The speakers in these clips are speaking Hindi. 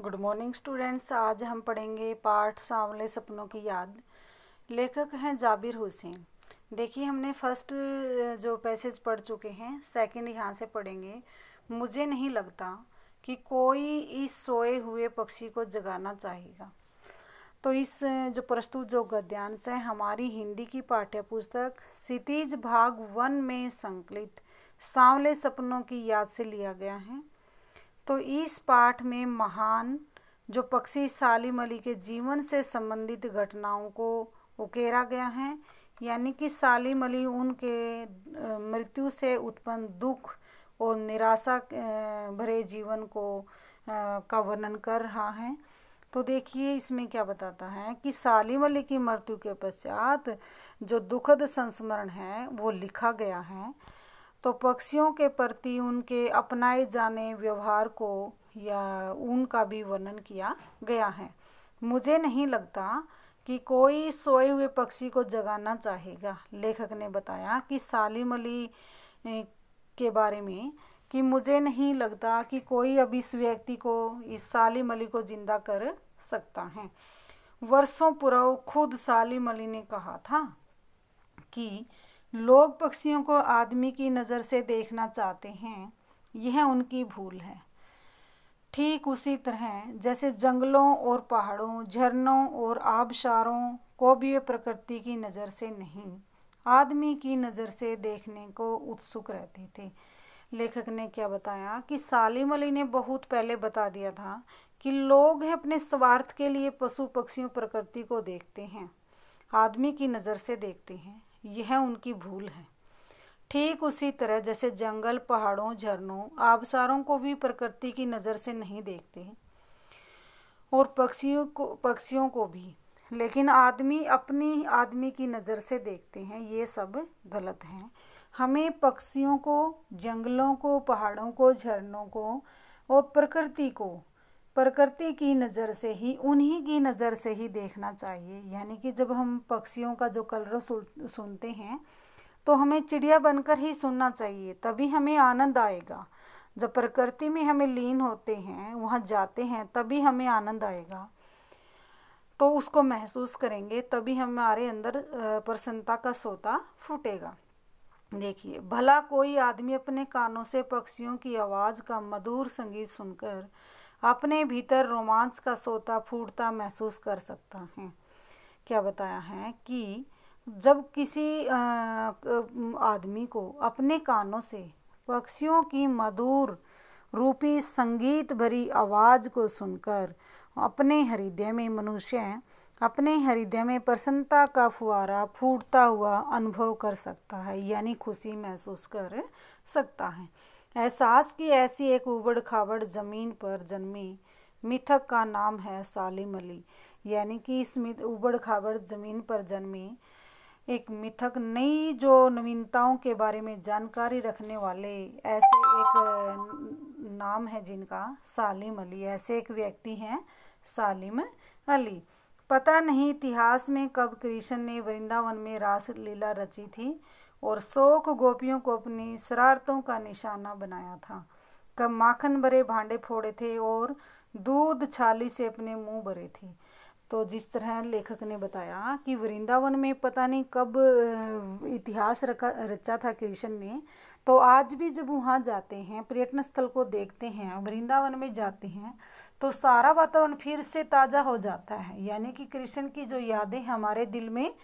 Good morning students. आज हम पढ़ेंगे पाठ सांवले सपनों की याद। लेखक हैं जाबिर हुसैन। देखिए, हमने फर्स्ट जो पैसेज पढ़ चुके हैं, सेकंड यहाँ से पढ़ेंगे। मुझे नहीं लगता कि कोई इस सोए हुए पक्षी को जगाना चाहेगा। तो इस जो प्रस्तुत जो गद्यांश है हमारी हिंदी की पाठ्य पुस्तक क्षितिज भाग 1 में संकलित सांवले सपनों की याद से लिया गया है। तो इस पाठ में महान जो पक्षी सालिम अली के जीवन से संबंधित घटनाओं को उकेरा गया है, यानी कि सालिम अली उनके मृत्यु से उत्पन्न दुख और निराशा भरे जीवन को का वर्णन कर रहा है। तो देखिए इसमें क्या बताता है कि सालिम अली की मृत्यु के पश्चात जो दुखद संस्मरण है वो लिखा गया है। तो पक्षियों के प्रति उनके अपनाए जाने व्यवहार को या उनका भी वर्णन किया गया है। मुझे नहीं लगता कि कोई सोए हुए पक्षी को जगाना चाहेगा। लेखक ने बताया कि सालिम अली के बारे में कि मुझे नहीं लगता कि कोई अब इस व्यक्ति को, इस सालिम अली को जिंदा कर सकता है। वर्षों पूर्व खुद सालिम अली ने कहा था कि लोग पक्षियों को आदमी की नज़र से देखना चाहते हैं, यह उनकी भूल है। ठीक उसी तरह जैसे जंगलों और पहाड़ों, झरनों और आबशारों को भी वे प्रकृति की नज़र से नहीं, आदमी की नज़र से देखने को उत्सुक रहते थे। लेखक ने क्या बताया कि सालिम अली ने बहुत पहले बता दिया था कि लोग अपने स्वार्थ के लिए पशु पक्षियों प्रकृति को देखते हैं, आदमी की नज़र से देखते हैं, यह उनकी भूल है। ठीक उसी तरह जैसे जंगल, पहाड़ों, झरनों, आबशारों को भी प्रकृति की नज़र से नहीं देखते और पक्षियों को भी, लेकिन आदमी की नज़र से देखते हैं। ये सब गलत हैं। हमें पक्षियों को, जंगलों को, पहाड़ों को, झरनों को और प्रकृति की नज़र से ही, उन्हीं की नज़र से ही देखना चाहिए। यानी कि जब हम पक्षियों का जो कलरव सुनते हैं तो हमें चिड़िया बनकर ही सुनना चाहिए, तभी हमें आनंद आएगा। जब प्रकृति में हमें लीन होते हैं, वहाँ जाते हैं, तभी हमें आनंद आएगा। तो उसको महसूस करेंगे, तभी हमारे अंदर प्रसन्नता का सोता फूटेगा। देखिए, भला कोई आदमी अपने कानों से पक्षियों की आवाज़ का मधुर संगीत सुनकर अपने भीतर रोमांच का सोता फूटता महसूस कर सकता है। क्या बताया है कि जब किसी आदमी को अपने कानों से पक्षियों की मधुर रूपी संगीत भरी आवाज़ को सुनकर अपने हृदय में प्रसन्नता का फुहारा फूटता हुआ अनुभव कर सकता है, यानी खुशी महसूस कर सकता है। एहसास की ऐसी एक उबड़ खाबड़ ज़मीन पर जन्मे मिथक का नाम है सालिम अली। यानी कि इस उबड़ खाबड़ ज़मीन पर जन्मे एक मिथक, नई जो नवीनताओं के बारे में जानकारी रखने वाले ऐसे एक नाम है जिनका सालिम अली, ऐसे एक व्यक्ति हैं सालिम अली। पता नहीं इतिहास में कब कृष्ण ने वृंदावन में रास लीला रची थी और शौक गोपियों को अपनी शरारतों का निशाना बनाया था। कब माखन भरे भांडे फोड़े थे और दूध छाली से अपने मुंह भरे थे। तो जिस तरह लेखक ने बताया कि वृंदावन में पता नहीं कब इतिहास रचा था कृष्ण ने, तो आज भी जब वहाँ जाते हैं, पर्यटन स्थल को देखते हैं, वृंदावन में जाते हैं, तो सारा वातावरण फिर से ताज़ा हो जाता है। यानी कि कृष्ण की जो यादें हमारे दिल में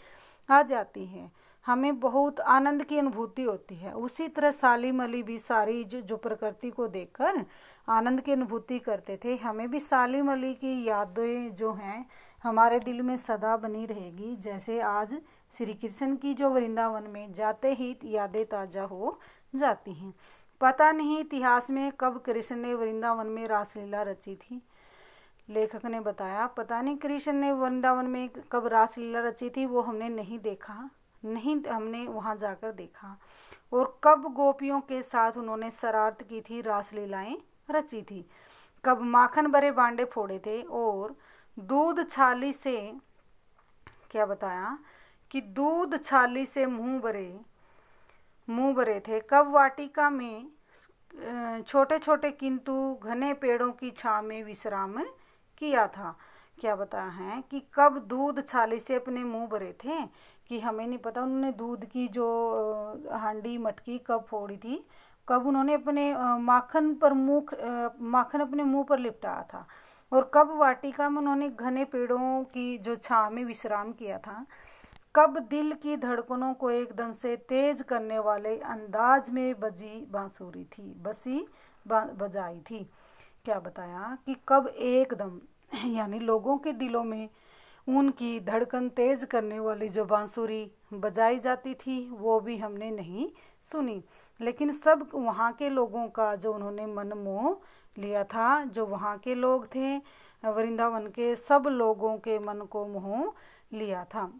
आ जाती हैं, हमें बहुत आनंद की अनुभूति होती है। उसी तरह सालिम अली भी सारी जो प्रकृति को देखकर आनंद की अनुभूति करते थे। हमें भी सालिम अली की यादें जो हैं हमारे दिल में सदा बनी रहेगी। जैसे आज श्री कृष्ण की जो वृंदावन में जाते ही यादें ताज़ा हो जाती हैं। पता नहीं इतिहास में कब कृष्ण ने वृंदावन में रासलीला रची थी। लेखक ने बताया पता नहीं कृष्ण ने वृंदावन में कब रासलीला रची थी, वो हमने नहीं देखा, नहीं हमने वहाँ जाकर देखा। और कब गोपियों के साथ उन्होंने शरारत की थी, रासलीलाएं रची थी। कब माखन भरे भांडे फोड़े थे और दूध छाली से, क्या बताया कि दूध छाली से मुंह भरे थे। कब वाटिका में छोटे छोटे किंतु घने पेड़ों की छांव में विश्राम किया था। क्या बताया है कि कब दूध छाली से अपने मुंह भरे थे, कि हमें नहीं पता उन्होंने दूध की जो हांडी मटकी कब फोड़ी थी, कब उन्होंने अपने माखन अपने मुंह पर लिपटाया था, और कब वाटिका में उन्होंने घने पेड़ों की जो छांव में विश्राम किया था, कब दिल की धड़कनों को एकदम से तेज करने वाले अंदाज में बजाई थी। क्या बताया कि कब एकदम यानी लोगों के दिलों में उनकी धड़कन तेज करने वाली जो बांसुरी बजाई जाती थी वो भी हमने नहीं सुनी, लेकिन सब वहाँ के लोगों का जो उन्होंने मन मोह लिया था, जो वहाँ के लोग थे वृंदावन के, सब लोगों के मन को मोह लिया था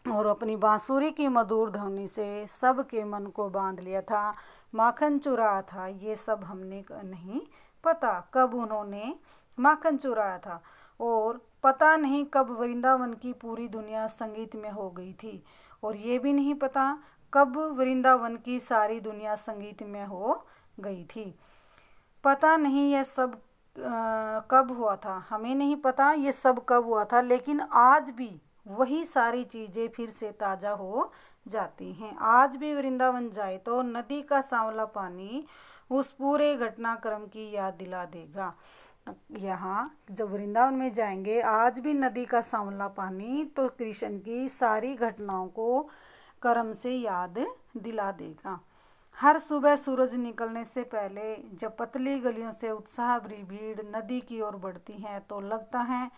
और अपनी बांसुरी की मधुर ध्वनि से सबके मन को बांध लिया था, माखन चुराया था। ये सब हमने नहीं पता कब उन्होंने माखन चुराया था, और पता नहीं कब वृंदावन की पूरी दुनिया संगीत में हो गई थी, और ये भी नहीं पता कब वृंदावन की सारी दुनिया संगीत में हो गई थी। पता नहीं ये सब कब हुआ था, हमें नहीं पता ये सब कब हुआ था, लेकिन आज भी वही सारी चीज़ें फिर से ताज़ा हो जाती हैं। आज भी वृंदावन जाए तो नदी का सांवला पानी उस पूरे घटनाक्रम की याद दिला देगा। यहाँ जब वृंदावन में जाएंगे आज भी नदी का सांवला पानी तो कृष्ण की सारी घटनाओं को क्रम से याद दिला देगा। हर सुबह सूरज निकलने से पहले जब पतली गलियों से उत्साह भरी भीड़ नदी की ओर बढ़ती है तो लगता है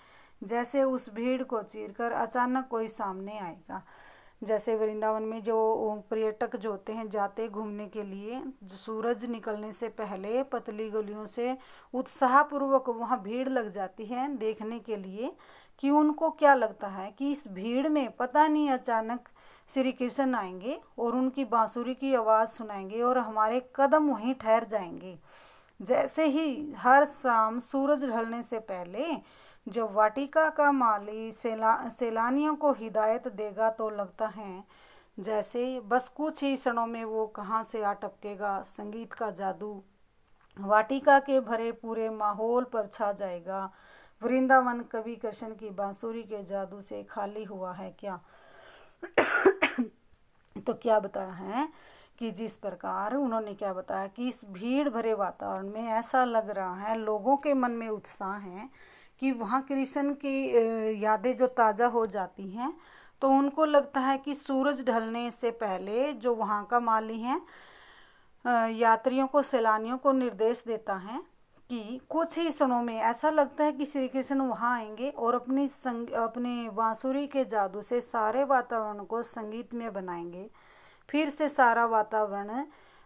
जैसे उस भीड़ को चीरकर अचानक कोई सामने आएगा। जैसे वृंदावन में जो पर्यटक जो होते हैं जाते घूमने के लिए, सूरज निकलने से पहले पतली गलियों से उत्साहपूर्वक वहाँ भीड़ लग जाती है देखने के लिए, कि उनको क्या लगता है कि इस भीड़ में पता नहीं अचानक श्री कृष्ण आएंगे और उनकी बांसुरी की आवाज़ सुनाएंगे और हमारे कदम वहीं ठहर जाएंगे। जैसे ही हर शाम सूरज ढलने से पहले जब वाटिका का माली सैलानियों को हिदायत देगा तो लगता है जैसे बस कुछ ही क्षणों में वो कहाँ से आ टपकेगा, संगीत का जादू वाटिका के भरे पूरे माहौल पर छा जाएगा। वृंदावन कवि कृष्ण की बांसुरी के जादू से खाली हुआ है क्या? तो क्या बताया है कि जिस प्रकार उन्होंने क्या बताया कि इस भीड़ भरे वातावरण में ऐसा लग रहा है, लोगों के मन में उत्साह है कि वहाँ कृष्ण की यादें जो ताज़ा हो जाती हैं, तो उनको लगता है कि सूरज ढलने से पहले जो वहाँ का माली है यात्रियों को सैलानियों को निर्देश देता है कि कुछ ही क्षणों में ऐसा लगता है कि श्री कृष्ण वहाँ आएंगे और अपने बांसुरी के जादू से सारे वातावरण को संगीत में बनाएंगे। फिर से सारा वातावरण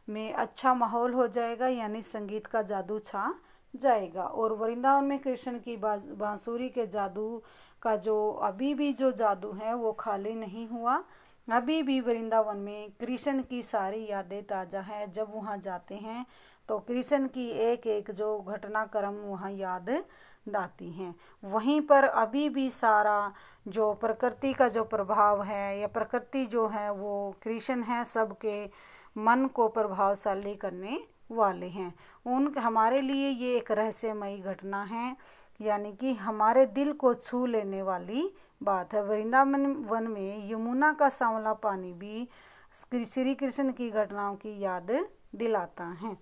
में अच्छा माहौल हो जाएगा, यानी संगीत का जादू छा जाएगा। और वृंदावन में कृष्ण की बांसुरी के जादू का जो अभी भी जो जादू है वो खाली नहीं हुआ। अभी भी वृंदावन में कृष्ण की सारी यादें ताज़ा हैं। जब वहाँ जाते हैं तो कृष्ण की एक एक जो घटनाक्रम वहाँ याद आती हैं। वहीं पर अभी भी सारा जो प्रकृति का जो प्रभाव है या प्रकृति जो है वो कृष्ण है, सबके मन को प्रभावशाली करने वाले हैं। हमारे लिए ये एक रहस्यमयी घटना है, यानी कि हमारे दिल को छू लेने वाली बात है। वृंदावन वन में यमुना का सांवला पानी भी श्री कृष्ण की घटनाओं की याद दिलाता है।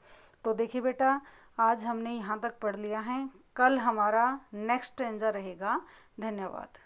तो देखिए बेटा, आज हमने यहाँ तक पढ़ लिया है। कल हमारा नेक्स्ट स्टैंजा रहेगा। धन्यवाद।